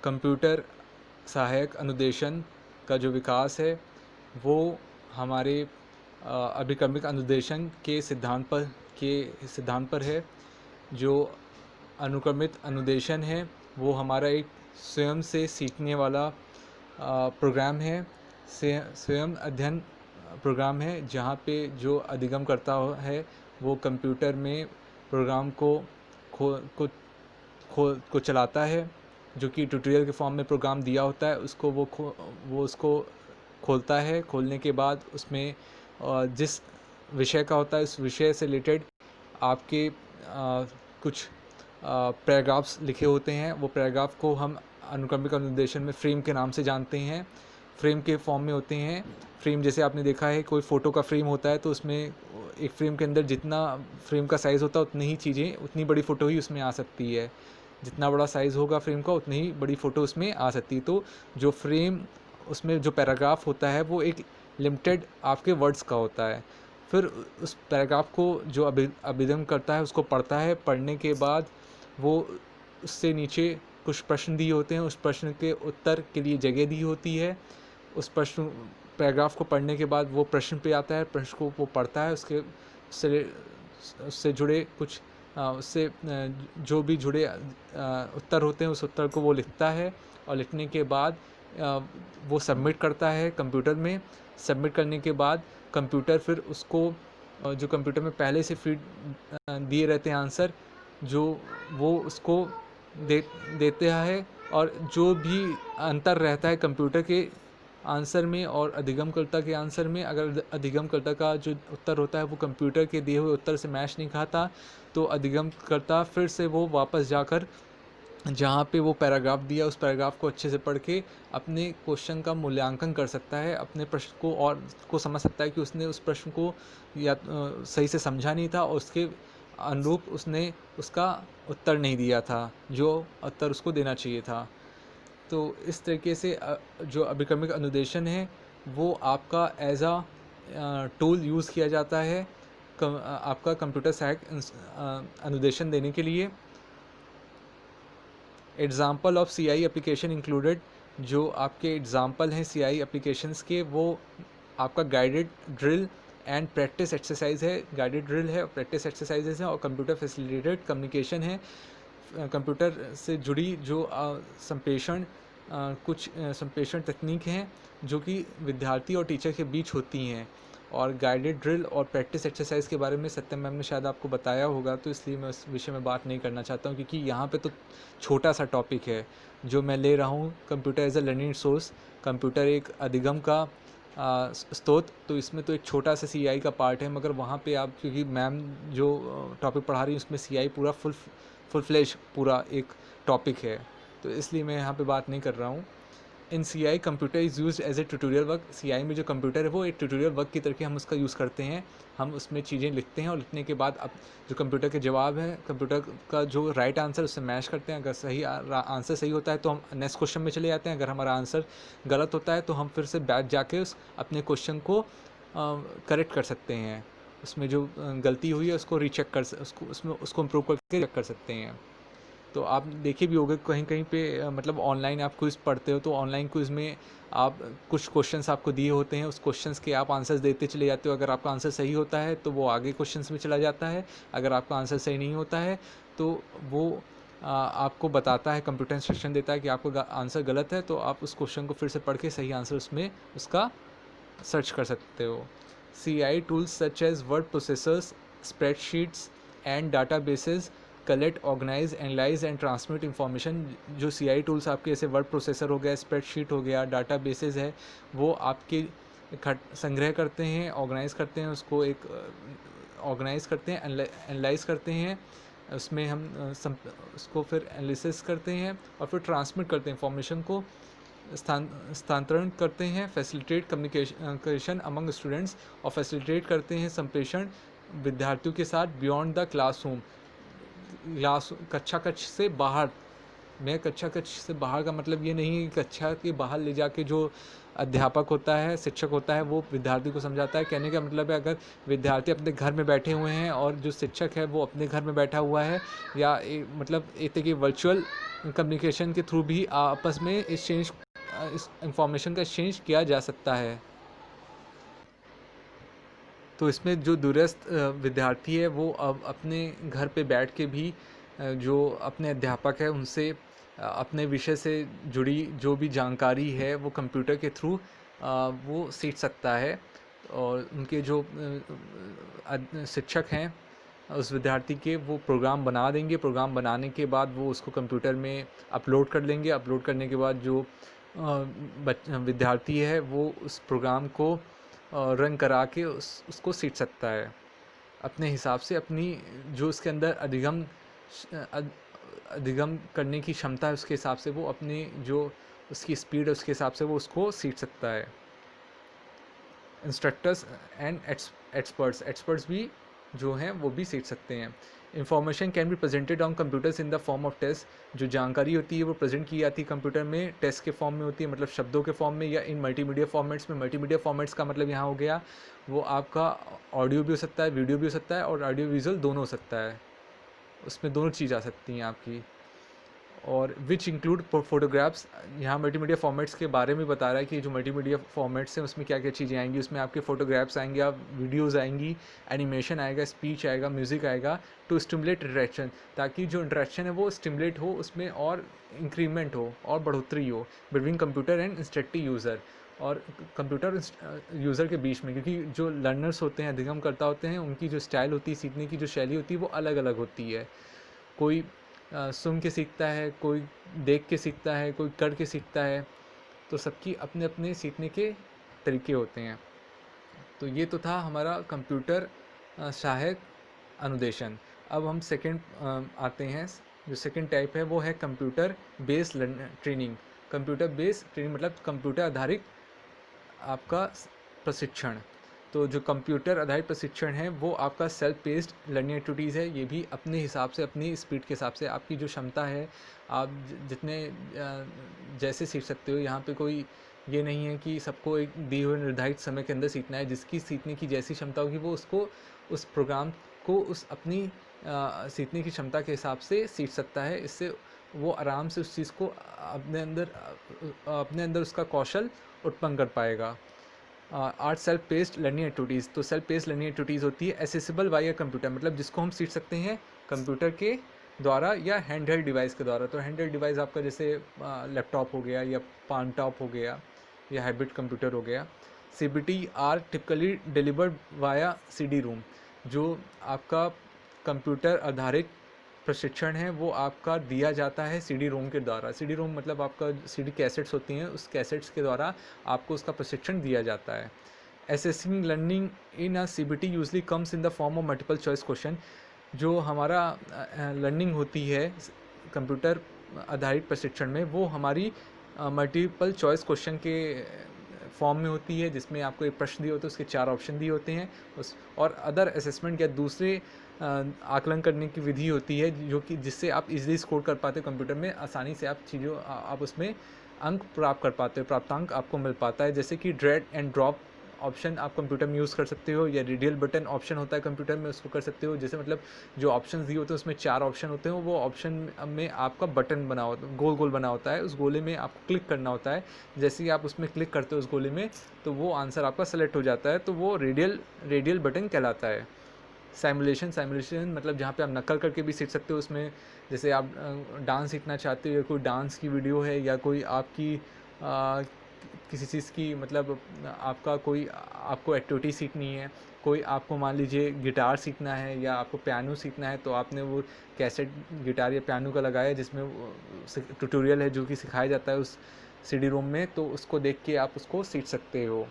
Computer सहायक अनुदेशन का जो विकास है वो हमारे अभिक्रमिक अनुदेशन के सिद्धांत पर है। जो अनुक्रमित अनुदेशन है वो हमारा एक स्वयं से सीखने वाला प्रोग्राम है, स्वयं अध्ययन प्रोग्राम है, जहाँ पे जो अधिगम करता है वो कंप्यूटर में प्रोग्राम को चलाता है, जो कि ट्यूटोरियल के फॉर्म में प्रोग्राम दिया होता है, उसको वो उसको खोलता है। खोलने के बाद उसमें जिस विषय का होता है उस विषय से रिलेटेड आपके कुछ पैराग्राफ्स लिखे होते हैं। वो पैराग्राफ को हम अनुक्रमिक अनुदेशन में फ्रेम के नाम से जानते हैं। फ्रेम के फॉर्म में होते हैं। फ्रेम जैसे आपने देखा है कोई फ़ोटो का फ्रेम होता है तो उसमें एक फ्रेम के अंदर जितना फ्रेम का साइज़ होता है उतनी ही चीज़ें, उतनी बड़ी फ़ोटो ही उसमें आ सकती है। जितना बड़ा साइज़ होगा फ्रेम का उतनी ही बड़ी फ़ोटो उसमें आ सकती है। तो जो फ्रेम उसमें जो पैराग्राफ होता है वो एक लिमिटेड आपके वर्ड्स का होता है। फिर उस पैराग्राफ को जो अभिगम करता है उसको पढ़ता है। पढ़ने के बाद वो उससे नीचे कुछ प्रश्न दिए होते हैं, उस प्रश्न के उत्तर के लिए जगह दी होती है। उस प्रश्न पैराग्राफ को पढ़ने के बाद वो प्रश्न पे आता है, प्रश्न को वो पढ़ता है, उससे जुड़े कुछ उससे जो भी जुड़े उत्तर होते हैं उस उत्तर को वो लिखता है। और लिखने के बाद वो सबमिट करता है कंप्यूटर में। सबमिट करने के बाद कंप्यूटर फिर उसको जो कंप्यूटर में पहले से फीड दिए रहते हैं आंसर, जो वो उसको देते हैं। और जो भी अंतर रहता है कंप्यूटर के आंसर में और अधिगमकर्ता के आंसर में, अगर अधिगमकर्ता का जो उत्तर होता है वो कंप्यूटर के दिए हुए उत्तर से मैच नहीं खाता तो अधिगमकर्ता फिर से वो वापस जाकर जहाँ पे वो पैराग्राफ दिया उस पैराग्राफ को अच्छे से पढ़ के अपने क्वेश्चन का मूल्यांकन कर सकता है, अपने प्रश्न को और को समझ सकता है कि उसने उस प्रश्न को या सही से समझा नहीं था और उसके अनुरूप उसने उसका उत्तर नहीं दिया था जो उत्तर उसको देना चाहिए था। तो इस तरीके से जो अभिक्रमिक अनुदेशन है वो आपका एज आ टूल यूज़ किया जाता है आपका कंप्यूटर सहायक अनुदेशन देने के लिए। Example of CI application included, जो आपके एग्ज़ाम्पल हैं CI एप्लीकेशंस के, वो आपका guided drill and practice exercise है। गाइडेड ड्रिल है और प्रैक्टिस एक्सरसाइजेज हैं और कंप्यूटर फैसिलिटेटेड कम्युनिकेशन है। कंप्यूटर से जुड़ी जो कुछ संप्रेषण तकनीक हैं जो कि विद्यार्थी और टीचर के बीच होती हैं। और गाइडेड ड्रिल और प्रैक्टिस एक्सरसाइज के बारे में सत्यम मैम ने शायद आपको बताया होगा, तो इसलिए मैं उस विषय में बात नहीं करना चाहता हूँ, क्योंकि यहाँ पे तो छोटा सा टॉपिक है जो मैं ले रहा हूँ। Computer as a learning source, computer एक अधिगम का स्रोत, तो इसमें तो एक छोटा सा CI का पार्ट है, मगर वहाँ पे आप, क्योंकि मैम जो टॉपिक पढ़ा रही है उसमें CI पूरा फुल फ्लेश पूरा एक टॉपिक है, तो इसलिए मैं यहाँ पे बात नहीं कर रहा हूँ। In CI computer is use as a tutorial work. CI में जो कंप्यूटर है वो एक ट्यूटोरियल वर्क की तरह हम उसका यूज़ करते हैं। हम उसमें चीज़ें लिखते हैं और लिखने के बाद अब जो कंप्यूटर के जवाब है, कंप्यूटर का जो राइट आंसर उससे मैच करते हैं। अगर सही आंसर सही होता है तो हम नेक्स्ट क्वेश्चन में चले जाते हैं। अगर हमारा आंसर गलत होता है तो हम फिर से बैक जाके उस अपने क्वेश्चन को करेक्ट कर सकते हैं। उसमें जो गलती हुई है उसको रीचेक कर उसको इम्प्रूव करके चेक कर सकते हैं। तो आप देखे भी होंगे कहीं कहीं पे मतलब ऑनलाइन आप क्विज़ पढ़ते हो तो ऑनलाइन क्विज़ में आप कुछ क्वेश्चंस आपको दिए होते हैं, उस क्वेश्चंस के आप आंसर्स देते चले जाते हो। अगर आपका आंसर सही होता है तो वो आगे क्वेश्चंस में चला जाता है। अगर आपका आंसर सही नहीं होता है तो वो आपको बताता है, कंप्यूटर इंस्ट्रक्शन देता है कि आपका आंसर गलत है, तो आप उस क्वेश्चन को फिर से पढ़ के सही आंसर उसमें उसका सर्च कर सकते हो। CI tools such as word processors, spreadsheets and databases collect, organise, analyse and transmit information. जो CI टूल्स आपके जैसे वर्ड प्रोसेसर हो गया, स्प्रेडशीट हो गया, डाटाबेसेस है, वो आपके संग्रह करते हैं, ऑर्गेनाइज करते हैं, उसको एक ऑर्गेनाइज करते हैं, एनालाइज करते हैं, उसमें हम उसको फिर एनालिसिस करते हैं और फिर ट्रांसमिट करते हैं इंफॉर्मेशन को, स्थानांतरण करते हैं, फैसिलिटेट कम्युनिकेशन अमंग स्टूडेंट्स, और फैसिलिटेट करते हैं संप्रेषण विद्यार्थियों के साथ बियॉन्ड द क्लासरूम। कक्षा कक्ष से बाहर। मैं कक्षा कक्ष से बाहर का मतलब ये नहीं है कि कक्षा के बाहर ले जाके जो अध्यापक होता है, शिक्षक होता है, वो विद्यार्थी को समझाता है। कहने का मतलब है, अगर विद्यार्थी अपने घर में बैठे हुए हैं और जो शिक्षक है वो अपने घर में बैठा हुआ है, या मतलब एक तरह की वर्चुअल कम्युनिकेशन के थ्रू भी आपस में इस इंफॉर्मेशन का एक्सचेंज किया जा सकता है। तो इसमें जो दूरस्थ विद्यार्थी है वो अब अपने घर पे बैठ के भी जो अपने अध्यापक है उनसे अपने विषय से जुड़ी जो भी जानकारी है वो कंप्यूटर के थ्रू वो सीख सकता है। और उनके जो शिक्षक हैं उस विद्यार्थी के, वो प्रोग्राम बना देंगे। प्रोग्राम बनाने के बाद वो उसको कंप्यूटर में अपलोड कर लेंगे। अपलोड करने के बाद जो विद्यार्थी है वो उस प्रोग्राम को रन करा के उसको सीख सकता है अपने हिसाब से। अपनी जो उसके अंदर अधिगम करने की क्षमता है उसके हिसाब से वो अपनी जो उसकी स्पीड है उसके हिसाब से वो उसको सीख सकता है। इंस्ट्रक्टर्स एंड एक्सपर्ट्स भी जो हैं वो भी सीख सकते हैं। Information can be presented on computers in the form of test. जो जानकारी होती है वो प्रेजेंट की जाती है कंप्यूटर में टेस्ट के फॉर्म में होती है, मतलब शब्दों के फॉर्म में, या इन मल्टीमीडिया फॉर्मेट्स में। मल्टीमीडिया फॉर्मेट्स का मतलब यहाँ हो गया वो आपका ऑडियो भी हो सकता है, वीडियो भी हो सकता है, और ऑडियो विजुअल दोनों हो सकता है। उसमें दोनों चीज़ आ सकती हैं आपकी। और विच इंक्लूड फोटोग्राफ्स। यहाँ मल्टीमीडिया फॉर्मेट्स के बारे में बता रहा है कि जो मल्टीमीडिया फॉर्मेट्स हैं उसमें क्या क्या चीज़ें आएंगी। उसमें आपके फोटोग्राफ्स आएंगे, आप वीडियोज़ आएंगी, एनिमेशन आएगा, स्पीच आएगा, म्यूज़िक आएगा, टू स्टिमुलेट इंटरेक्शन, ताकि जो इंटरेक्शन है वो स्टिमुलेट हो, उसमें और इंक्रीमेंट हो और बढ़ोतरी हो between computer and instructive user, और कंप्यूटर यूज़र के बीच में। क्योंकि जो लर्नर्स होते हैं, अधिगमकर्ता होते हैं, उनकी जो स्टाइल होती है, सीखने की जो शैली होती है वो अलग अलग होती है। कोई सुन के सीखता है, कोई देख के सीखता है, कोई कर के सीखता है। तो सबकी अपने अपने सीखने के तरीके होते हैं। तो ये तो था हमारा कंप्यूटर सहायक अनुदेशन। अब हम सेकंड आते हैं। जो सेकंड टाइप है वो है computer based training. Computer based training मतलब कंप्यूटर आधारित आपका प्रशिक्षण। तो जो कंप्यूटर आधारित प्रशिक्षण है वो आपका सेल्फ पेस्ड लर्निंग एक्टिविटीज़ है। ये भी अपने हिसाब से, अपनी स्पीड के हिसाब से, आपकी जो क्षमता है, आप जितने जैसे सीख सकते हो। यहाँ पे कोई ये नहीं है कि सबको एक दिए हुए निर्धारित समय के अंदर सीखना है। जिसकी सीखने की जैसी क्षमता होगी वो उसको उस प्रोग्राम को उस अपनी सीखने की क्षमता के हिसाब से सीख सकता है। इससे वो आराम से उस चीज़ को अपने अंदर उसका कौशल उत्पन्न कर पाएगा। Are self paced learning activities. तो सेल्फ पेस्ड लर्निंग एक्टिविटीज़ होती है एसेसिबल वाया कंप्यूटर, मतलब जिसको हम सीख सकते हैं कंप्यूटर के द्वारा या हैंड हेल्ड डिवाइस के द्वारा। तो हैंड हेल्ड डिवाइस आपका जैसे लैपटॉप हो गया, या पाम टॉप हो गया, या हाइब्रिड कंप्यूटर हो गया। CBT are typically delivered via CD ROM. जो आपका कंप्यूटर आधारित प्रशिक्षण है वो आपका दिया जाता है CD रोम के द्वारा। CD रोम मतलब आपका CD कैसेट्स होती हैं, उस कैसेट्स के द्वारा आपको उसका प्रशिक्षण दिया जाता है। Assessing learning in a CBT usually comes in the form of multiple choice question. जो हमारा लर्निंग होती है कंप्यूटर आधारित प्रशिक्षण में वो हमारी मल्टीपल चॉइस क्वेश्चन के फॉर्म में होती है, जिसमें आपको एक प्रश्न दिए होते हैं, उसके 4 ऑप्शन दिए होते हैं। उस और अदर असेसमेंट या दूसरे आकलन करने की विधि होती है जो कि जिससे आप इजीली स्कोर कर पाते हो कंप्यूटर में। आसानी से आप उसमें अंक प्राप्त कर पाते हो, प्राप्तांक आपको मिल पाता है। जैसे कि ड्रैग एंड ड्रॉप ऑप्शन आप कंप्यूटर में यूज़ कर सकते हो, या रेडियल बटन ऑप्शन होता है कंप्यूटर में, उसको कर सकते हो। जैसे मतलब जो ऑप्शन दिए होते हैं उसमें 4 ऑप्शन होते हैं, वो ऑप्शन में आपका बटन बना होता, गोल गोल बना होता है। उस गोले में आपको क्लिक करना होता है। जैसे ही आप उसमें क्लिक करते हो उस गोले में, तो वो आंसर आपका सेलेक्ट हो जाता है। तो वो रेडियल बटन कहलाता है। साइमुलेशन मतलब जहाँ पे आप नकल करके भी सीख सकते हो। उसमें जैसे आप डांस सीखना चाहते हो, या कोई डांस की वीडियो है, या कोई आपकी किसी चीज़ की मतलब आपको एक्टिविटी सीखनी है, कोई आपको मान लीजिए गिटार सीखना है या आपको पियानो सीखना है, तो आपने वो कैसेट गिटार या पियानो का लगाया जिसमें ट्यूटोरियल है जो कि सिखाया जाता है उस CD रोम में, तो उसको देख के आप उसको सीख सकते हो।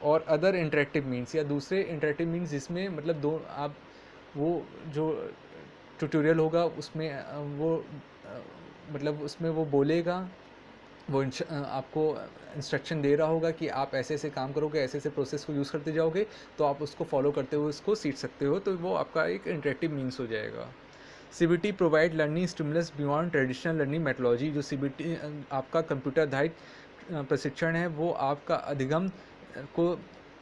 और अदर इंटरेक्टिव मीन्स या दूसरे इंटरेक्टिव मीन्स जिसमें मतलब आप वो जो ट्यूटोरियल होगा उसमें मतलब उसमें वो बोलेगा, वो आपको इंस्ट्रक्शन दे रहा होगा कि आप ऐसे ऐसे काम करोगे, ऐसे ऐसे प्रोसेस को यूज़ करते जाओगे, तो आप उसको फॉलो करते हुए उसको सीख सकते हो। तो वो आपका एक इंटरेक्टिव मीन्स हो जाएगा। CBT provide learning stimulus beyond traditional learning methodology. जो CBT आपका कंप्यूटर आधारित प्रशिक्षण है वो आपका अधिगम को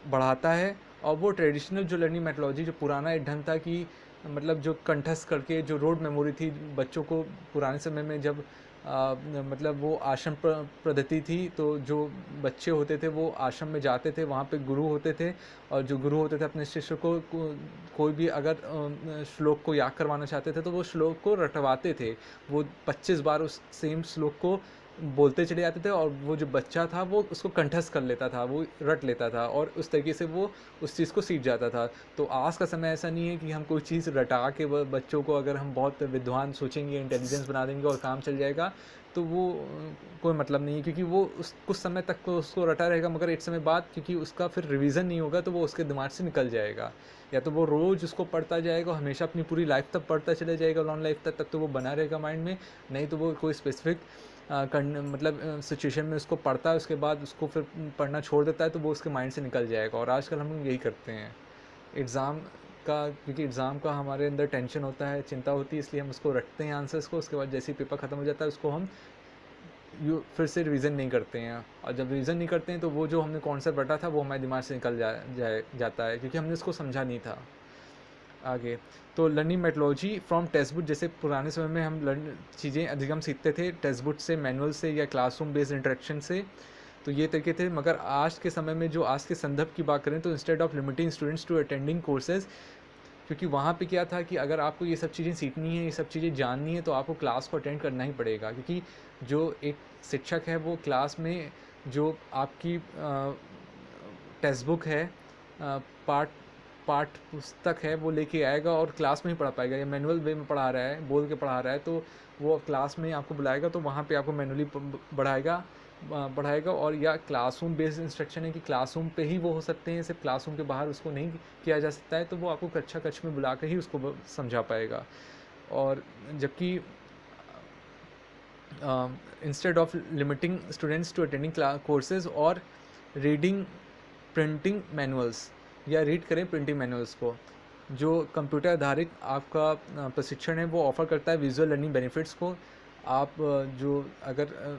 बढ़ाता है। और वो ट्रेडिशनल जो लर्निंग मेथोडोलॉजी, जो पुराना एक ढंग था कि मतलब जो कंठस्थ करके जो रोड मेमोरी थी बच्चों को, पुराने समय में जब मतलब वो आश्रम पद्धति थी, तो जो बच्चे होते थे वो आश्रम में जाते थे, वहाँ पे गुरु होते थे, और जो गुरु होते थे अपने शिष्य को कोई भी अगर श्लोक को याद करवाना चाहते थे तो वो श्लोक को रटवाते थे। वो 25 बार उस सेम श्लोक को बोलते चले जाते थे, और वो जो बच्चा था वो उसको कंठस्थ कर लेता था, वो रट लेता था, और उस तरीके से वो उस चीज़ को सीख जाता था। तो आज का समय ऐसा नहीं है कि हम कोई चीज़ रटा के बच्चों को, अगर हम बहुत विद्वान सोचेंगे, इंटेलिजेंस बना देंगे और काम चल जाएगा, तो वो कोई मतलब नहीं है, क्योंकि वो उस कुछ समय तक तो उसको रटा रहेगा, मगर एक समय बाद क्योंकि उसका फिर रिवीजन नहीं होगा तो वो उसके दिमाग से निकल जाएगा। या तो वो रोज़ उसको पढ़ता जाएगा, हमेशा अपनी पूरी लाइफ तक पढ़ता चला जाएगा, लॉन्ग लाइफ तक तो वो बना रहेगा माइंड में। नहीं तो वो कोई स्पेसिफिक मतलब सिचुएशन में उसको पढ़ता है, उसके बाद उसको फिर पढ़ना छोड़ देता है, तो वो उसके माइंड से निकल जाएगा। और आजकल हम लोग यही करते हैं एग्ज़ाम का, क्योंकि एग्ज़ाम का हमारे अंदर टेंशन होता है, चिंता होती है, इसलिए हम उसको रटते हैं आंसर्स को, उसके बाद जैसे ही पेपर ख़त्म हो जाता है उसको हम फिर से रिवीजन नहीं करते हैं। और जब रिवीजन नहीं करते हैं तो वो जो हमने कॉन्सेप्ट रटा था वो हमारे दिमाग से निकल जाता है, क्योंकि हमने उसको समझा नहीं था। आगे तो learning methodology from text book, जैसे पुराने समय में हम चीज़ें अधिगम सीखते थे टेक्स्ट बुक से, मैनुअल से, या क्लासरूम बेस्ड इंटरेक्शन से, तो ये तरीके थे। मगर आज के समय में जो आज के संदर्भ की बात करें तो instead of limiting students to attending courses, क्योंकि वहाँ पे क्या था कि अगर आपको ये सब चीज़ें सीखनी है, ये सब चीज़ें जाननी है, तो आपको क्लास को अटेंड करना ही पड़ेगा। क्योंकि जो एक शिक्षक है वो क्लास में जो आपकी टेक्स्ट बुक है, पाठ पाठ पुस्तक है, वो लेके आएगा और क्लास में ही पढ़ा पाएगा। या मैनुअल वे में पढ़ा रहा है, बोल के पढ़ा रहा है, तो वो क्लास में आपको बुलाएगा तो वहाँ पे आपको मैनुअली पढ़ाएगा। और या क्लासरूम बेस्ड इंस्ट्रक्शन है कि क्लासरूम पे ही वो हो सकते हैं, सिर्फ क्लासरूम के बाहर उसको नहीं किया जा सकता है, तो वो आपको कक्षा कक्ष में बुला कर ही उसको समझा पाएगा। और जबकि instead of limiting students to attending courses और रीडिंग प्रिंटिंग मैनुअल्स, या रीड करें प्रिंटिंग मैनुअल्स को, जो कंप्यूटर आधारित आपका प्रशिक्षण है वो ऑफ़र करता है विजुअल लर्निंग बेनिफिट्स को। आप जो अगर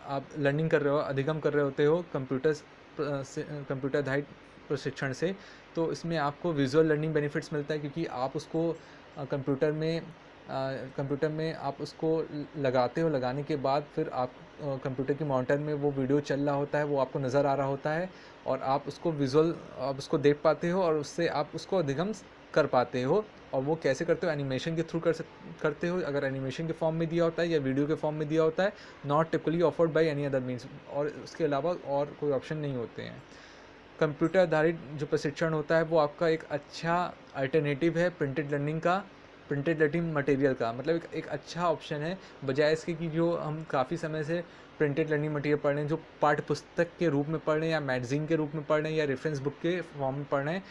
आप लर्निंग कर रहे हो, अधिगम कर रहे होते हो कंप्यूटर आधारित प्रशिक्षण से, तो इसमें आपको विजुअल लर्निंग बेनिफिट्स मिलता है, क्योंकि आप उसको कंप्यूटर में आप उसको लगाते हो, लगाने के बाद फिर आप कंप्यूटर की मॉनिटर में वो वीडियो चल रहा होता है, वो आपको नज़र आ रहा होता है, और आप उसको आप उसको देख पाते हो, और उससे आप उसको अधिगम कर पाते हो। और वो कैसे करते हो, एनिमेशन के थ्रू करते हो, अगर एनिमेशन के फॉर्म में दिया होता है या वीडियो के फॉर्म में दिया होता है, not typically offered by any other means, और उसके अलावा और कोई ऑप्शन नहीं होते हैं। कंप्यूटर आधारित जो प्रशिक्षण होता है वो आपका एक अच्छा अल्टरनेटिव है प्रिंटेड लर्निंग का, प्रिंटेड लर्निंग मटेरियल का, मतलब एक अच्छा ऑप्शन है, बजाय इसके कि जो हम काफ़ी समय से प्रिंटेड लर्निंग मटेरियल पढ़ रहे हैं, जो पाठ्य पुस्तक के रूप में पढ़ रहे हैं, या मैगजीन के रूप में पढ़ रहे हैं, या रेफरेंस बुक के फॉर्म में पढ़ रहे हैं,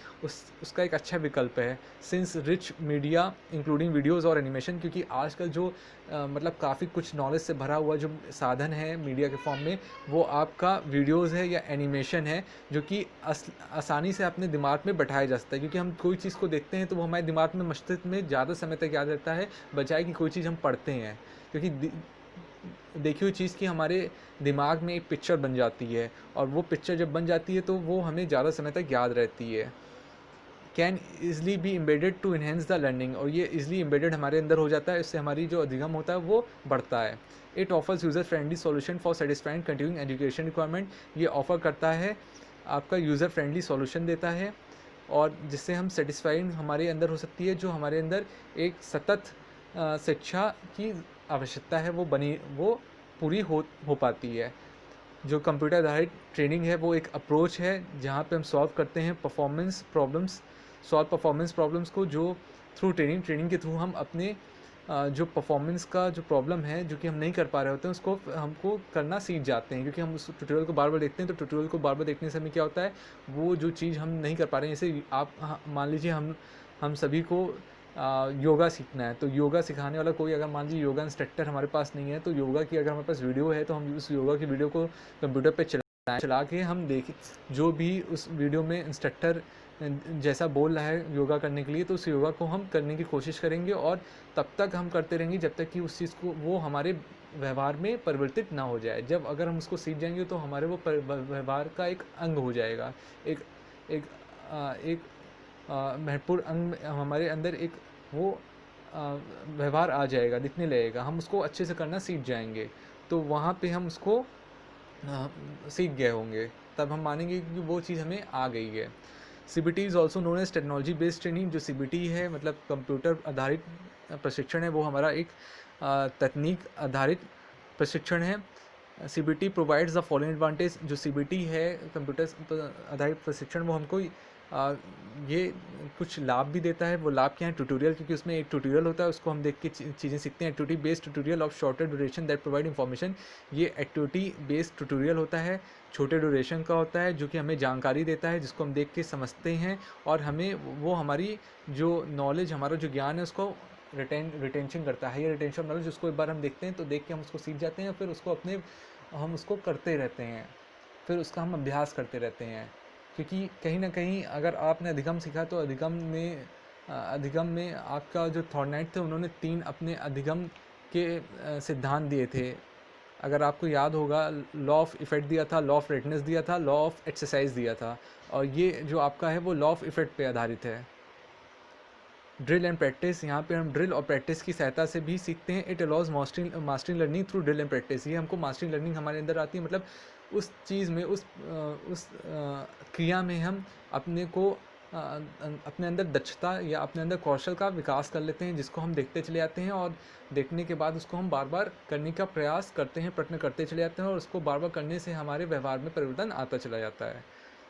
उसका एक अच्छा विकल्प है since rich media including videos और एनिमेशन। क्योंकि आजकल जो मतलब काफ़ी कुछ नॉलेज से भरा हुआ जो साधन है मीडिया के फॉर्म में, वो आपका वीडियोज़ है या एनिमेशन है, जो कि आसानी से अपने दिमाग में बैठाया जा सकता है। क्योंकि हम कोई चीज़ को देखते हैं तो वो हमारे दिमाग में, मस्तिष्क में ज़्यादा समय तक याद रहता है, बजाय कि कोई चीज़ हम पढ़ते हैं। क्योंकि देखी हुई चीज़ की हमारे दिमाग में एक पिक्चर बन जाती है, और वो पिक्चर जब बन जाती है तो वो हमें ज़्यादा समय तक याद रहती है। Can easily be embedded to enhance the learning, और ये ईज़िली एम्बेडेड हमारे अंदर हो जाता है, इससे हमारी जो अधिगम होता है वो बढ़ता है। It offers user friendly solution for satisfying continuing education requirement, ये ऑफ़र करता है, आपका यूज़र फ्रेंडली सॉल्यूशन देता है, और जिससे हम सेटिस्फाइंग हमारे अंदर हो सकती है, जो हमारे अंदर एक सतत शिक्षा की आवश्यकता है वो पूरी हो पाती है। जो कंप्यूटर आधारित ट्रेनिंग है वो एक अप्रोच है जहाँ पे हम सॉल्व करते हैं परफॉर्मेंस प्रॉब्लम्स को, जो थ्रू ट्रेनिंग के थ्रू हम अपने जो परफॉर्मेंस का जो प्रॉब्लम है जो कि हम नहीं कर पा रहे होते हैं उसको हमको करना सीख जाते हैं। क्योंकि हम उस ट्यूटोरियल को बार बार देखते हैं, तो ट्यूटोरियल को बार बार देखने से हमें क्या होता है, वो जो चीज़ हम नहीं कर पा रहे हैं, जैसे आप मान लीजिए हम सभी को योगा सीखना है, तो योगा सिखाने वाला कोई, अगर मान लीजिए योगा इंस्ट्रक्टर हमारे पास नहीं है, तो योगा की अगर हमारे पास वीडियो है तो हम उस योगा की वीडियो को कंप्यूटर पे चला के हम देखें जो भी उस वीडियो में इंस्ट्रक्टर जैसा बोल रहा है योगा करने के लिए, तो उस योगा को हम करने की कोशिश करेंगे और तब तक हम करते रहेंगे जब तक कि उस चीज़ को वो हमारे व्यवहार में परिवर्तित ना हो जाए। जब अगर हम उसको सीख जाएंगे तो हमारे वो व्यवहार का एक अंग हो जाएगा, एक एक एक महत्वपूर्ण अंग हमारे अंदर एक वो व्यवहार आ जाएगा, दिखने लगेगा, हम उसको अच्छे से करना सीख जाएंगे। तो वहाँ पे हम उसको सीख गए होंगे, तब हम मानेंगे कि वो चीज़ हमें आ गई है। CBT is also known as technology based training. जो CBT है मतलब कंप्यूटर आधारित प्रशिक्षण है, वो हमारा एक तकनीक आधारित प्रशिक्षण है। CBT provides the following advantage. जो CBT है कंप्यूटर आधारित प्रशिक्षण, वो हमको ये कुछ लाभ भी देता है। वो लाभ क्या है? ट्यूटोरियल, क्योंकि उसमें एक ट्यूटोरियल होता है, उसको हम देख के चीज़ें सीखते हैं। Activity based tutorial of shorter duration that provide information. ये एक्टिविटी बेस्ड ट्यूटोरियल होता है, छोटे ड्यूरेशन का होता है, जो कि हमें जानकारी देता है, जिसको हम देख के समझते हैं और हमें वो हमारी जो नॉलेज, हमारा जो ज्ञान है, उसको रिटेंशन करता है। ये रिटेंशन नॉलेज, उसको एक बार हम देखते हैं तो देख के हम उसको सीख जाते हैं, फिर उसको हम उसको करते रहते हैं, फिर उसका हम अभ्यास करते रहते हैं। क्योंकि कहीं ना कहीं अगर आपने अधिगम सीखा तो अधिगम में आपका जो थॉर्नाइट थे, उन्होंने 3 अपने अधिगम के सिद्धांत दिए थे। अगर आपको याद होगा, लॉ ऑफ इफ़ेक्ट दिया था, लॉ ऑफ रेडनेस दिया था, लॉ ऑफ एक्सरसाइज दिया था, और ये जो आपका है वो लॉ ऑफ इफ़ेक्ट पे आधारित है। ड्रिल एंड प्रैक्टिस, यहाँ पे हम ड्रिल और प्रैक्टिस की सहायता से भी सीखते हैं। It अलॉज mastering learning through drill and practice. ये हमको मास्टरिंग लर्निंग हमारे अंदर आती है, मतलब उस चीज़ में, उस क्रिया में हम अपने को अपने अंदर दक्षता या अपने अंदर कौशल का विकास कर लेते हैं, जिसको हम देखते चले जाते हैं, और देखने के बाद उसको हम बार बार करने का प्रयास करते हैं, प्रयत्न करते चले जाते हैं, और उसको बार बार करने से हमारे व्यवहार में परिवर्तन आता चला जाता है।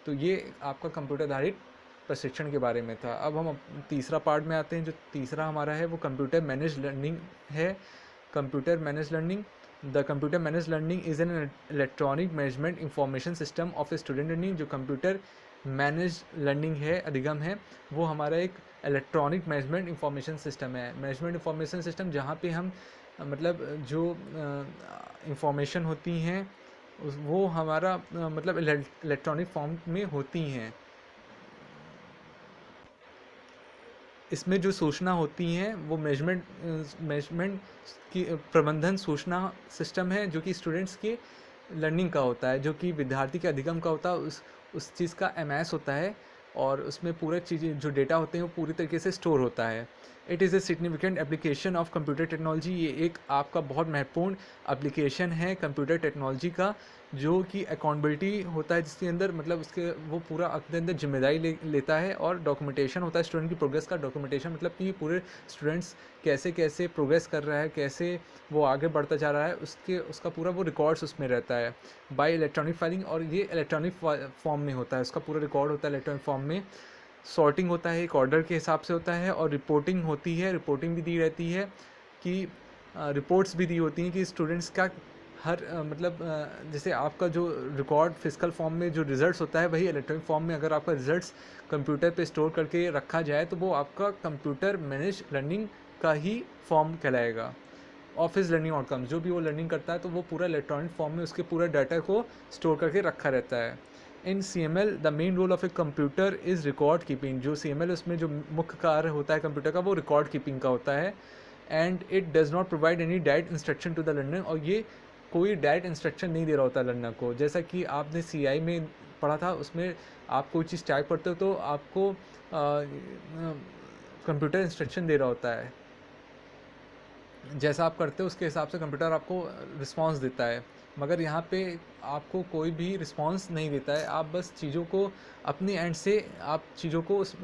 तो ये आपका कंप्यूटर आधारित प्रशिक्षण के बारे में था। अब हम तीसरा पार्ट में आते हैं। जो तीसरा हमारा है वो कंप्यूटर मैनेज लर्निंग है। Computer manage learning, the computer manage learning is an electronic management information system of a student learning. जो कंप्यूटर मैनेज लर्निंग है, अधिगम है, वो हमारा एक इलेक्ट्रॉनिक मैनेजमेंट इंफॉर्मेशन सिस्टम है। मैनेजमेंट इंफॉर्मेशन सिस्टम, जहाँ पे हम मतलब जो इंफॉर्मेशन होती हैं वो हमारा मतलब इलेक्ट्रॉनिक फॉर्म में होती हैं। इसमें जो सूचना होती हैं वो मैनेजमेंट की प्रबंधन सूचना सिस्टम है, जो कि स्टूडेंट्स के लर्निंग का होता है, जो कि विद्यार्थी के अधिगम का होता है, उस चीज़ का MS होता है, और उसमें पूरा चीज़ें जो डेटा होते हैं वो पूरी तरीके से स्टोर होता है। It is a significant application of computer technology. ये एक आपका बहुत महत्वपूर्ण एप्लीकेशन है कंप्यूटर टेक्नोलॉजी का, जो कि अकाउंटेबिलिटी होता है, जिसके अंदर मतलब उसके वो पूरा अपने अंदर जिम्मेदारी लेता है, और डॉक्यूमेंटेशन होता है स्टूडेंट की प्रोग्रेस का। डॉक्यूमेंटेशन मतलब कि पूरे स्टूडेंट्स कैसे कैसे प्रोग्रेस कर रहा है, कैसे वो आगे बढ़ता जा रहा है, उसका पूरा वो रिकॉर्ड्स उसमें रहता है बाय इलेक्ट्रॉनिक फाइलिंग, और ये इलेक्ट्रॉनिक फॉर्म में होता है, उसका पूरा रिकॉर्ड होता है इलेक्ट्रॉनिक फॉर्म में। सॉर्टिंग होता है, एक ऑर्डर के हिसाब से होता है, और रिपोर्टिंग होती है, रिपोर्टिंग भी दी रहती है कि रिपोर्ट्स भी दी होती हैं कि स्टूडेंट्स का हर मतलब जैसे आपका जो रिकॉर्ड फिजिकल फॉर्म में जो रिजल्ट्स होता है, वही इलेक्ट्रॉनिक फॉर्म में अगर आपका रिजल्ट्स कंप्यूटर पे स्टोर करके रखा जाए तो वो आपका कंप्यूटर मैनेज लर्निंग का ही फॉर्म कहलाएगा। ऑफिस लर्निंग आउटकम्स, जो भी वो लर्निंग करता है तो वो पूरा इलेक्ट्रॉनिक फॉर्म में उसके पूरा डाटा को स्टोर करके रखा रहता है। In CML the main role of a computer is record keeping. जो CML उसमें जो मुख्य कार्य होता है कंप्यूटर का, वो रिकॉर्ड कीपिंग का होता है। And it does not provide any direct instruction to the learner. और ये कोई डायरेक्ट इंस्ट्रक्शन नहीं दे रहा होता लर्नर को। जैसा कि आपने CI में पढ़ा था, उसमें आप कोई चीज़ टाइप करते हो तो आपको कंप्यूटर इंस्ट्रक्शन दे रहा होता है, जैसा आप करते हो उसके हिसाब से कंप्यूटर आपको रिस्पांस देता है। मगर यहाँ पे आपको कोई भी रिस्पांस नहीं देता है, आप बस चीज़ों को अपनी एंड से आप चीज़ों को उस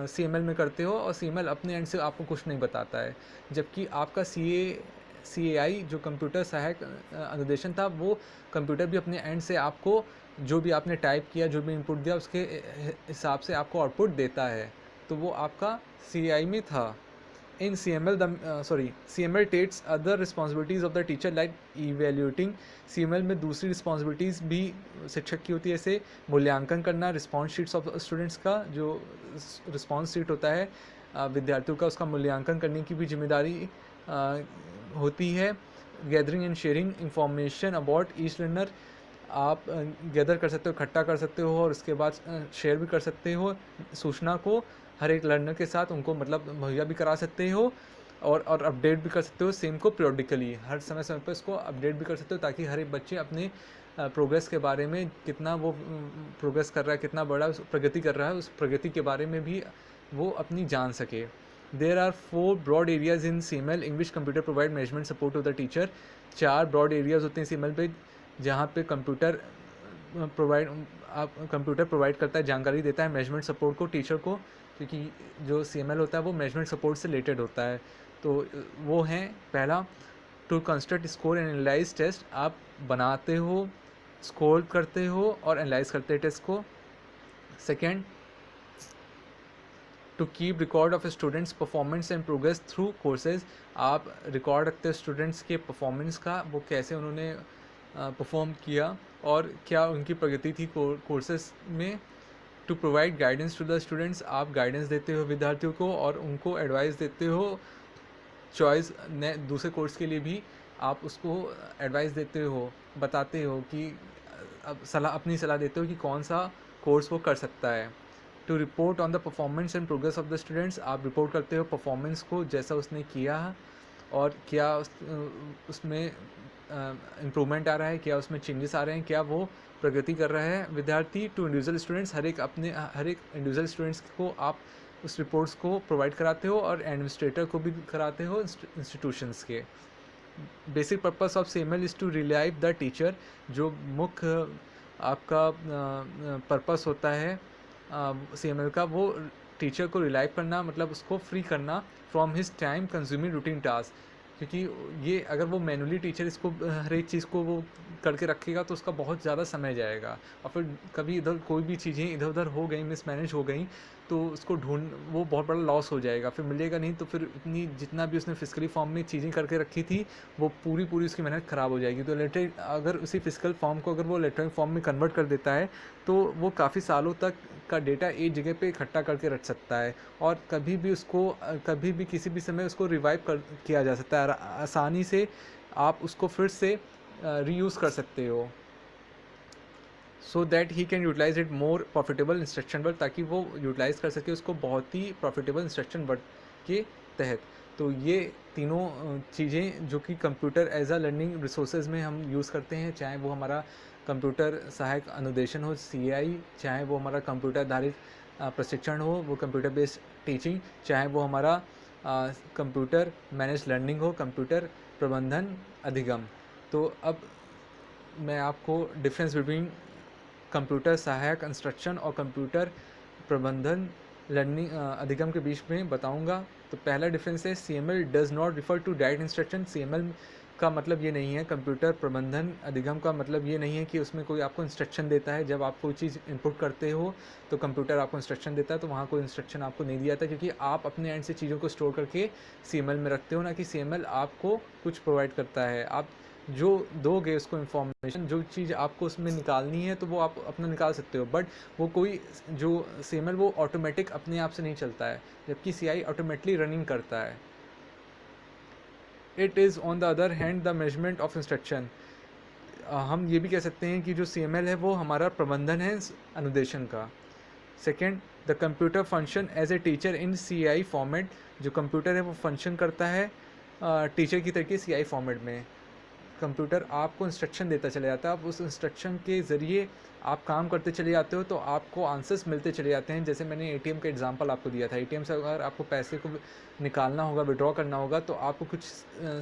CML में करते हो, और CML अपने एंड से आपको कुछ नहीं बताता है। जबकि आपका CAI जो कंप्यूटर सहायक अनुदेशन था, वो कंप्यूटर भी अपने एंड से आपको जो भी आपने टाइप किया, जो भी इनपुट दिया, उसके हिसाब से आपको आउटपुट देता है। तो वो आपका CAI में था। In CML, CML takes other responsibilities of the teacher like evaluating। CML में दूसरी रिस्पॉन्सिबिलिटीज़ भी शिक्षक की होती है, जैसे मूल्यांकन करना रिस्पॉन्स शीट्स ऑफ स्टूडेंट्स का। जो रिस्पॉन्स शीट होता है विद्यार्थियों का, उसका मूल्यांकन करने की भी जिम्मेदारी होती है। Gathering and sharing information about each learner. आप गैदर कर सकते हो, इकट्ठा कर सकते हो और उसके बाद शेयर भी कर सकते हो सूचना को हर एक लर्नर के साथ, उनको मतलब मुहैया भी करा सकते हो और अपडेट भी कर सकते हो सेम को पीरियडिकली, हर समय समय पर इसको अपडेट भी कर सकते हो ताकि हर एक बच्चे अपने प्रोग्रेस के बारे में कितना वो प्रोग्रेस कर रहा है, कितना बड़ा प्रगति कर रहा है, उस प्रगति के बारे में भी वो अपनी जान सके। There are 4 broad areas in CML in which computer provide management support to the teacher. 4 broad areas होते हैं CML पे जहाँ पे कंप्यूटर प्रोवाइड करता है, जानकारी देता है मैनेजमेंट सपोर्ट को टीचर को, क्योंकि जो CML होता है वो मैनेजमेंट सपोर्ट से रिलेटेड होता है। तो वो हैं, पहला to construct score and analyse test, आप बनाते हो, स्कोर करते हो और एनालाइज करते हैं टेस्ट को। Second, to keep record of students performance and progress through courses, आप रिकॉर्ड रखते हो स्टूडेंट्स के परफॉर्मेंस का, वो कैसे उन्होंने परफॉर्म किया और क्या उनकी प्रगति थी कोर्सेज में। To provide guidance to the students, आप गाइडेंस देते हो विद्यार्थियों को और उनको एडवाइस देते हो चॉइस दूसरे कोर्स के लिए भी आप उसको एडवाइस देते हो, बताते हो कि अब अपनी सलाह देते हो कि कौन सा कोर्स वो कर सकता है। To report on the performance and progress of the students, आप रिपोर्ट करते हो परफॉर्मेंस को, जैसा उसने किया और क्या उसमें इम्प्रूवमेंट आ रहा है, क्या उसमें चेंजेस आ रहे हैं, क्या वो प्रगति कर रहा है विद्यार्थी। टू इंडिविजुअल स्टूडेंट्स, हर एक इंडिविजुअल स्टूडेंट्स को आप उस रिपोर्ट्स को प्रोवाइड कराते हो और एडमिनिस्ट्रेटर को भी कराते हो इंस्टीट्यूशंस के। Basic purpose of CML is to relieve the teacher, जो मुख्य आपका पर्पस होता है CML का, वो टीचर को रिलाइव करना, मतलब उसको फ्री करना from his time consuming routine task, क्योंकि ये अगर वो मैनुअली टीचर इसको हर एक चीज़ को वो करके रखेगा तो उसका बहुत ज़्यादा समय जाएगा और फिर कभी इधर कोई भी चीज़ें इधर उधर हो गई, मिसमैनेज हो गई, तो उसको वो बहुत बड़ा लॉस हो जाएगा, फिर मिलेगा नहीं, तो फिर इतनी जितना भी उसने फिजिकली फॉर्म में चीज़ें करके रखी थी वो पूरी उसकी मेहनत ख़राब हो जाएगी। तो अगर उसी फिजिकल फॉर्म को अगर वो इलेक्ट्रॉनिक फॉर्म में कन्वर्ट कर देता है तो वो काफ़ी सालों तक का डेटा एक जगह पे इकट्ठा करके रख सकता है और कभी भी किसी भी समय उसको रिवाइव किया जा सकता है, आसानी से आप उसको फिर से रीयूज़ कर सकते हो, so that he can utilise it more profitable instruction work, ताकि वो यूटिलाइज़ कर सके उसको बहुत ही प्रॉफिटेबल इंस्ट्रक्शन वर्क के तहत। तो ये तीनों चीज़ें जो कि computer as a learning resources में हम यूज़ करते हैं, चाहे वो हमारा कंप्यूटर सहायक अनुदेशन हो CAI, चाहे वो हमारा कंप्यूटर आधारित प्रशिक्षण हो, वो कंप्यूटर बेस्ड टीचिंग, चाहे वो हमारा कंप्यूटर मैनेज लर्निंग हो, कंप्यूटर प्रबंधन अधिगम। तो अब मैं आपको डिफरेंस बिटवीन कंप्यूटर सहायक इंस्ट्रक्शन और कंप्यूटर प्रबंधन लर्निंग अधिगम के बीच में बताऊंगा। तो पहला डिफरेंस है CML does not refer to direct instruction. CML का मतलब ये नहीं है, कंप्यूटर प्रबंधन अधिगम का मतलब ये नहीं है कि उसमें कोई आपको इंस्ट्रक्शन देता है। जब आप कोई चीज़ इनपुट करते हो तो कंप्यूटर आपको इंस्ट्रक्शन देता है, तो वहाँ कोई इंस्ट्रक्शन आपको नहीं दिया जाता, क्योंकि आप अपने एंड से चीज़ों को स्टोर करके CML में रखते हो, ना कि CML आपको कुछ प्रोवाइड करता है। आप जो दोगे उसको इन्फॉर्मेशन, जो चीज़ आपको उसमें निकालनी है तो वो आप अपना निकाल सकते हो, बट वो कोई जो CML वो ऑटोमेटिक अपने आप से नहीं चलता है, जबकि CI ऑटोमेटिकली रनिंग करता है। It is on the other hand the management of instruction. हम ये भी कह सकते हैं कि जो CML है वो हमारा प्रबंधन है अनुदेशन का। Second, the computer function as a teacher in CI format. जो कंप्यूटर है वो फंक्शन करता है टीचर की तरीके CI फॉर्मेट में। कंप्यूटर आपको इंस्ट्रक्शन देता चले जाता है, आप उस इंस्ट्रक्शन के ज़रिए आप काम करते चले जाते हो, तो आपको आंसर्स मिलते चले जाते हैं। जैसे मैंने ATM का एग्जांपल आपको दिया था, ATM से अगर आपको पैसे को निकालना होगा, विड्रॉ करना होगा, तो आपको कुछ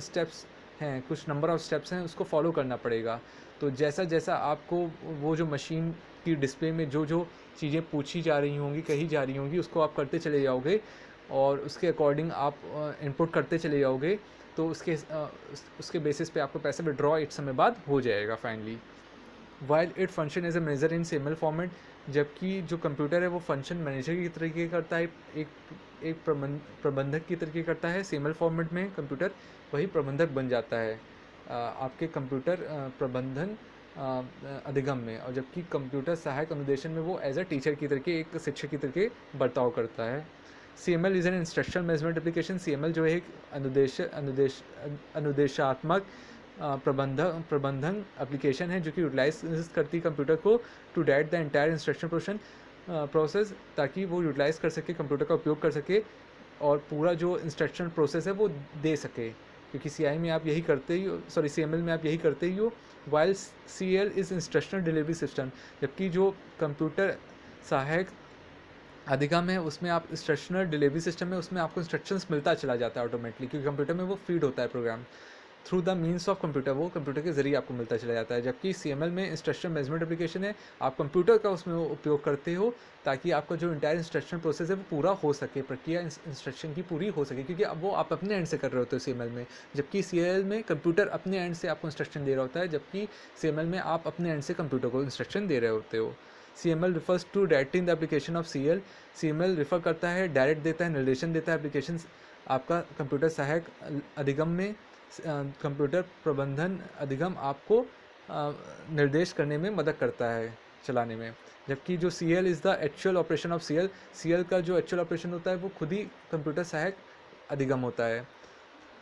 स्टेप्स हैं, कुछ नंबर ऑफ़ स्टेप्स हैं, उसको फॉलो करना पड़ेगा। तो जैसा जैसा आपको वो जो मशीन की डिस्प्ले में जो जो चीज़ें पूछी जा रही होंगी, कही जा रही होंगी, उसको आप करते चले जाओगे और उसके अकॉर्डिंग आप इनपुट करते चले जाओगे, तो उसके बेसिस पे आपको पैसा विड्रॉ एक समय बाद हो जाएगा finally. While it function as a manager in CML format, जबकि जो कंप्यूटर है वो फंक्शन मैनेजर की तरीके करता है, एक प्रबंधक की तरीके करता है। CML फॉर्मेट में कंप्यूटर वही प्रबंधक बन जाता है आपके कंप्यूटर प्रबंधन अधिगम में, और जबकि कंप्यूटर सहायक अनुदेशन में वो एज अ टीचर की तरीके, एक शिक्षक की तरीके बर्ताव करता है। CML is an instruction management application. CML जो है एक अनुदेशात्मक प्रबंधन एप्लीकेशन है जो कि यूटिलाइज करती है कंप्यूटर को to direct the entire instruction process, ताकि वो यूटिलाइज़ कर सके, कंप्यूटर का उपयोग कर सके और पूरा जो इंस्ट्रक्शन प्रोसेस है वो दे सके। क्योंकि सीआई में आप यही करते ही हो, सॉरी सीएमएल में आप यही करते ही हो। While CL is instructional delivery system, जबकि जो कंप्यूटर सहायक अधिगम है उसमें आप इंस्ट्रक्शनल डिलीवरी सिस्टम है, उसमें आपको इंस्ट्रक्शंस मिलता चला जाता है ऑटोमेटिकली, क्योंकि कंप्यूटर में वो फीड होता है program through the means of computer, वो कंप्यूटर के जरिए आपको मिलता चला जाता है। जबकि सीएमएल में इंस्ट्रक्शन मैनेजमेंट एप्लीकेशन है, आप कंप्यूटर का उसमें उपयोग करते हो ताकि आपका जो इंटायर इंस्ट्रक्शन प्रोसेस है वो पूरा हो सके, प्रक्रिया इंस्ट्रक्शन की पूरी हो सके, क्योंकि अब वो आप अपने एंड से कर रहे होते हो सीएमएल में। जबकि सीएल में कंप्यूटर अपने एंड से आपको इंस्ट्रक्शन दे रहा होता है, जबकि सीएमएल में आप अपने एंड से कंप्यूटर को इंस्ट्रक्शन दे रहे होते हो। CML refers to directing the application of CL। CML refer करता है, डायरेक्ट देता है, निर्देशन देता है एप्लीकेशन आपका कंप्यूटर सहायक अधिगम में। कंप्यूटर प्रबंधन अधिगम आपको निर्देश करने में मदद करता है चलाने में। जबकि जो CL is the actual operation of CL, CL का जो एक्चुअल ऑपरेशन होता है वो खुद ही कंप्यूटर सहायक अधिगम होता है।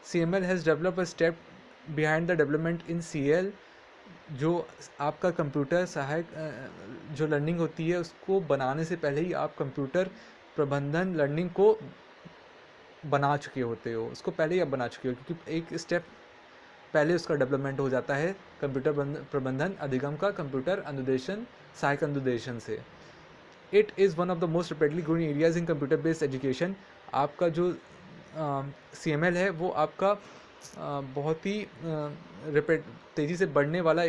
CML has develop a step behind the development in CL। जो आपका कंप्यूटर सहायक जो लर्निंग होती है उसको बनाने से पहले ही आप कंप्यूटर प्रबंधन लर्निंग को बना चुके होते हो, उसको पहले ही आप बना चुके हो, क्योंकि एक स्टेप पहले उसका डेवलपमेंट हो जाता है कंप्यूटर प्रबंधन अधिगम का कंप्यूटर अनुदेशन सहायक अनुदेशन से। It is one of the most rapidly growing areas in computer based education. आपका जो CML है वो आपका बहुत ही तेज़ी से बढ़ने वाला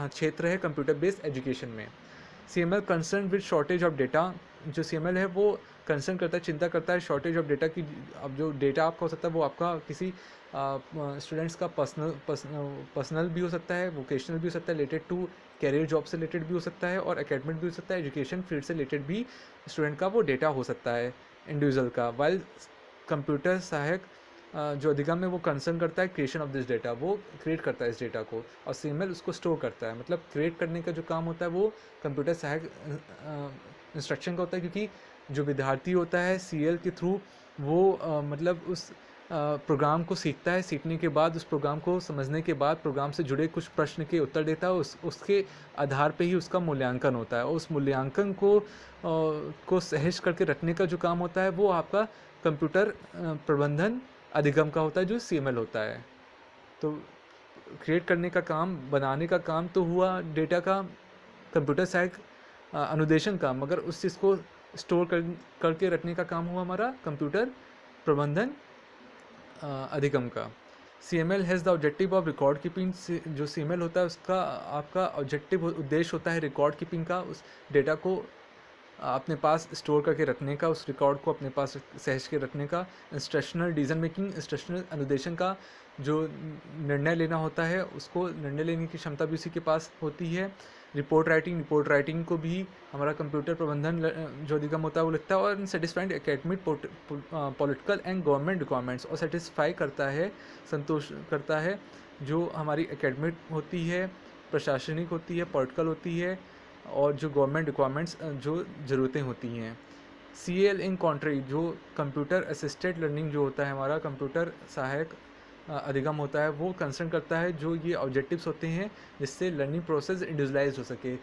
क्षेत्र है कंप्यूटर बेस्ड एजुकेशन में। CML concern with shortage of data. जो CML है वो कंसर्न करता है, चिंता करता है शॉर्टेज ऑफ डेटा की। अब जो डेटा आपका हो सकता है वो आपका किसी स्टूडेंट्स का पर्सनल भी हो सकता है, वोकेशनल भी हो सकता है, रिलेटेड टू कैरियर जॉब से रिलेटेड भी हो सकता है, और एकेडमिक भी हो सकता है, एजुकेशन फील्ड से रिलेटेड भी स्टूडेंट का वो डेटा हो सकता है इंडिविजुअल का। वाइल कंप्यूटर सहायक जो अधिगम है वो कंसर्न करता है क्रिएशन ऑफ दिस डेटा, वो क्रिएट करता है इस डेटा को, और CML उसको स्टोर करता है। मतलब क्रिएट करने का जो काम होता है वो कंप्यूटर सहायक इंस्ट्रक्शन का होता है, क्योंकि जो विद्यार्थी होता है CL के थ्रू वो मतलब उस प्रोग्राम को सीखता है, सीखने के बाद उस प्रोग्राम को समझने के बाद प्रोग्राम से जुड़े कुछ प्रश्न के उत्तर देता है, उसके आधार पे ही उसका मूल्यांकन होता है, और उस मूल्यांकन को सहज करके रखने का जो काम होता है वो आपका कंप्यूटर प्रबंधन अधिगम का होता है, जो CML होता है। तो क्रिएट करने का काम, बनाने का काम तो हुआ डेटा का कंप्यूटर सहायक अनुदेशन का, मगर उस चीज़ को स्टोर करके रखने का काम हुआ हमारा कंप्यूटर प्रबंधन अधिगम का। CML has the objective of record keeping. जो CML होता है उसका आपका ऑब्जेक्टिव उद्देश्य होता है रिकॉर्ड कीपिंग का, उस डेटा को अपने पास स्टोर करके रखने का, उस रिकॉर्ड को अपने पास सहज के रखने का। इंस्ट्रक्शनल डिसीजन मेकिंग, इंस्ट्रक्शनल अनुदेशन का जो निर्णय लेना होता है उसको निर्णय लेने की क्षमता भी उसी के पास होती है। रिपोर्ट राइटिंग को भी हमारा कंप्यूटर प्रबंधन जो अधिगम होता है वो लिखता है, और satisfied academic political and government requirements, और सेटिस्फाई करता है, संतोष करता है जो हमारी एकेडमिक होती है, प्रशासनिक होती है, पॉलिटिकल होती है, और जो गवर्नमेंट रिक्वायरमेंट्स जो ज़रूरतें होती हैं। CL इन कॉन्ट्री, जो कंप्यूटर असिस्टेड लर्निंग जो होता है हमारा कंप्यूटर सहायक अधिगम होता है, वो कंसर्न करता है जो ये ऑब्जेक्टिव्स होते हैं जिससे लर्निंग प्रोसेस इंडिविजुअलाइज हो सके।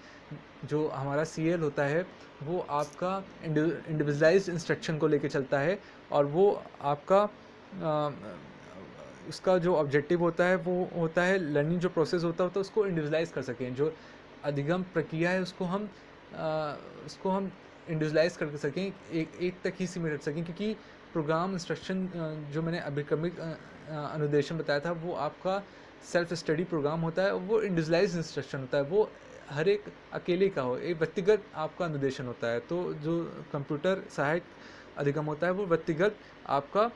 जो हमारा CL होता है वो आपका इंडिविजुअलाइज्ड इंस्ट्रक्शन को लेके चलता है, और वो आपका उसका जो ऑब्जेक्टिव होता है वो होता है लर्निंग जो प्रोसेस होता है उसको इंडिविजुअलाइज कर सकें। जो अधिगम प्रक्रिया है उसको हम इंडिविजुअलाइज कर सकें, एक तक ही सीमित रख सकें, क्योंकि प्रोग्राम इंस्ट्रक्शन जो मैंने अभिक्रमिक अनुदेशन बताया था वो आपका सेल्फ स्टडी प्रोग्राम होता है, वो इंडिविजुअलाइज इंस्ट्रक्शन होता है, वो हर एक अकेले का हो, एक व्यक्तिगत आपका अनुदेशन होता है। तो जो कंप्यूटर सहायक अधिगम होता है वो व्यक्तिगत आपका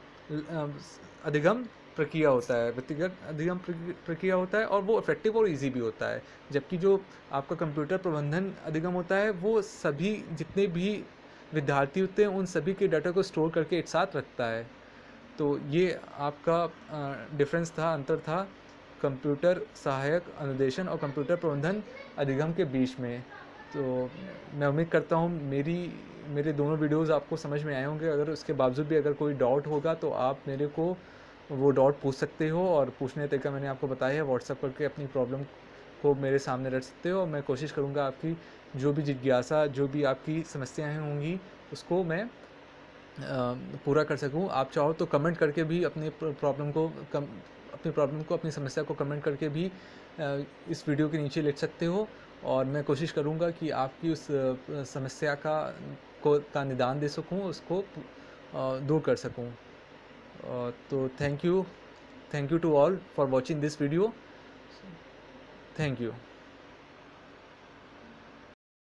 अधिगम प्रक्रिया होता है, व्यक्तिगत अधिगम प्रक्रिया होता है, और वो इफेक्टिव और इजी भी होता है। जबकि जो आपका कंप्यूटर प्रबंधन अधिगम होता है वो सभी जितने भी विद्यार्थी होते हैं उन सभी के डाटा को स्टोर करके एक साथ रखता है। तो ये आपका डिफरेंस था, अंतर था कंप्यूटर सहायक अनुदेशन और कंप्यूटर प्रबंधन अधिगम के बीच में। तो मैं उम्मीद करता हूँ मेरे दोनों वीडियोज़ आपको समझ में आए होंगे। अगर उसके बावजूद भी अगर कोई डाउट होगा तो आप मेरे को वो डाउट पूछ सकते हो, और पूछने का तरीका मैंने आपको बताया है। व्हाट्सएप करके अपनी प्रॉब्लम को मेरे सामने रख सकते हो। मैं कोशिश करूँगा आपकी जो भी जिज्ञासा, जो भी आपकी समस्याएं होंगी, उसको मैं पूरा कर सकूँ। आप चाहो तो कमेंट करके भी अपनी प्रॉब्लम को, अपनी समस्या को कमेंट करके भी इस वीडियो के नीचे लिख सकते हो, और मैं कोशिश करूँगा कि आपकी उस समस्या का निदान दे सकूँ, उसको दूर कर सकूँ। तो thank you to all for watching this video. Thank you.